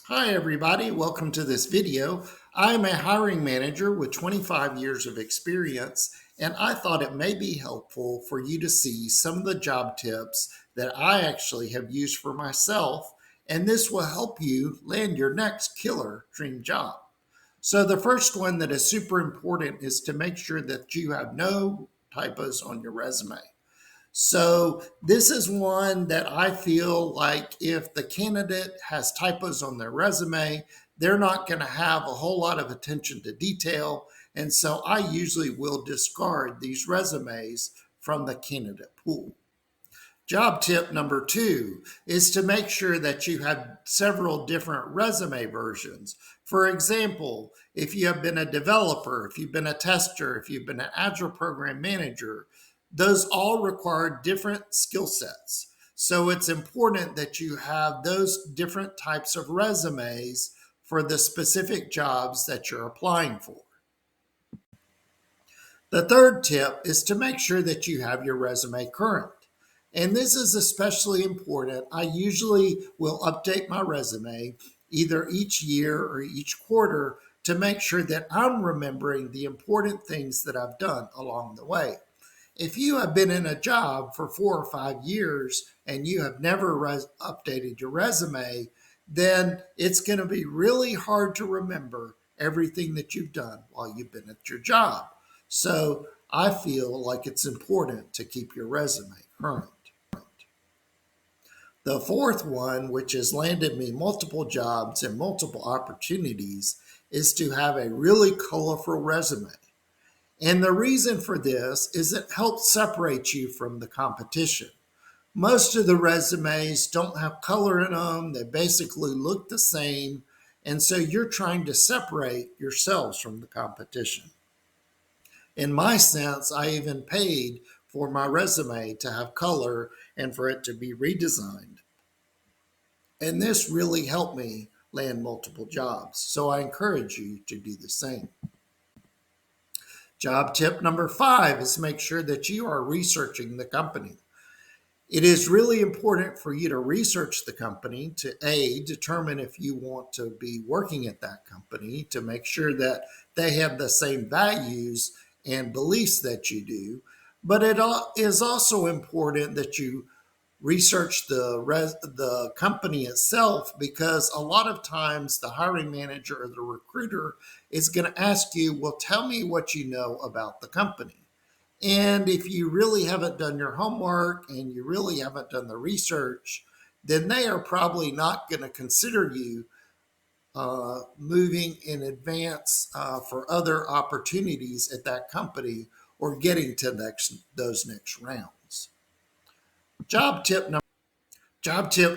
Hi everybody, welcome to this video. I'm a hiring manager with 25 years of experience, and I thought it may be helpful for you to see some of the job tips that I actually have used for myself, and this will help you land your next killer dream job. So the first one that is super important is to make sure that you have no typos on your resume. So this is one that I feel like if the candidate has typos on their resume, they're not going to have a whole lot of attention to detail. And so I usually will discard these resumes from the candidate pool. Job tip number 2 is to make sure that you have several different resume versions. For example, if you have been a developer, if you've been a tester, if you've been an agile program manager, those all require different skill sets. So it's important that you have those different types of resumes for the specific jobs that you're applying for. The third tip is to make sure that you have your resume current. And this is especially important. I usually will update my resume either each year or each quarter to make sure that I'm remembering the important things that I've done along the way. If you have been in a job for 4 or 5 years and you have never updated your resume, then it's going to be really hard to remember everything that you've done while you've been at your job. So I feel like it's important to keep your resume current. The fourth one, which has landed me multiple jobs and multiple opportunities, is to have a really colorful resume. And the reason for this is it helps separate you from the competition. Most of the resumes don't have color in them. They basically look the same. And so you're trying to separate yourselves from the competition. In my sense, I even paid for my resume to have color and for it to be redesigned. And this really helped me land multiple jobs. So I encourage you to do the same. Job tip number 5 is make sure that you are researching the company. It is really important for you to research the company to determine if you want to be working at that company, to make sure that they have the same values and beliefs that you do. But it is also important that you research the company itself, because a lot of times the hiring manager or the recruiter is going to ask you, well, tell me what you know about the company. And if you really haven't done your homework and you really haven't done the research, then they are probably not going to consider you moving in advance for other opportunities at that company or getting to those next rounds. Job tip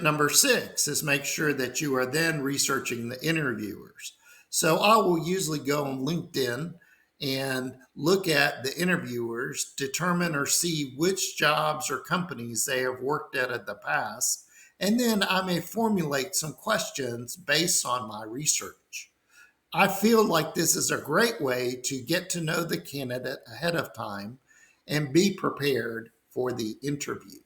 number 6 is make sure that you are then researching the interviewers. So I will usually go on LinkedIn and look at the interviewers, determine or see which jobs or companies they have worked at in the past, and then I may formulate some questions based on my research. I feel like this is a great way to get to know the candidate ahead of time and be prepared for the interview.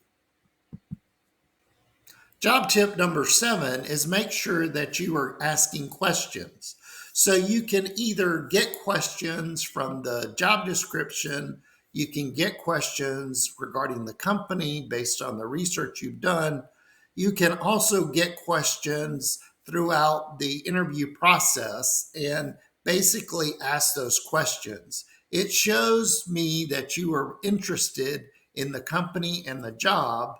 Job tip number 7 is make sure that you are asking questions. So you can either get questions from the job description, you can get questions regarding the company based on the research you've done. You can also get questions throughout the interview process and basically ask those questions. It shows me that you are interested in the company and the job.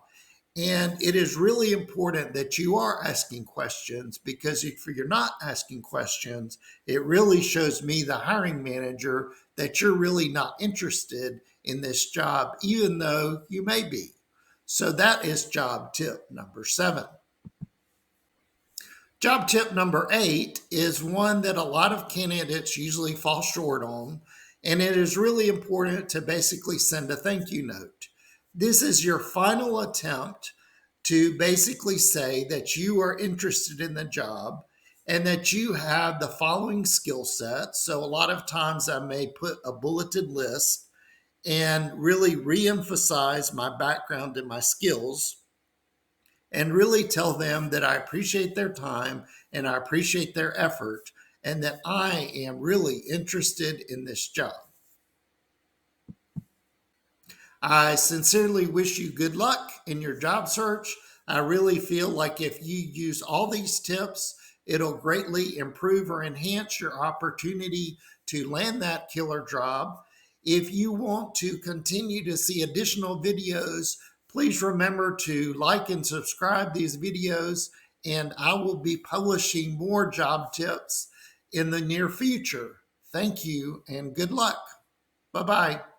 And it is really important that you are asking questions, because if you're not asking questions, it really shows me, the hiring manager, that you're really not interested in this job, even though you may be. So that is job tip number 7. Job tip number 8 is one that a lot of candidates usually fall short on, and it is really important to basically send a thank you note. This is your final attempt to basically say that you are interested in the job and that you have the following skill sets. So a lot of times I may put a bulleted list and really reemphasize my background and my skills. and really tell them that I appreciate their time and I appreciate their effort and that I am really interested in this job. I sincerely wish you good luck in your job search. I really feel like if you use all these tips, it'll greatly improve or enhance your opportunity to land that killer job. If you want to continue to see additional videos, please remember to like and subscribe these videos, and I will be publishing more job tips in the near future. Thank you and good luck. Bye-bye.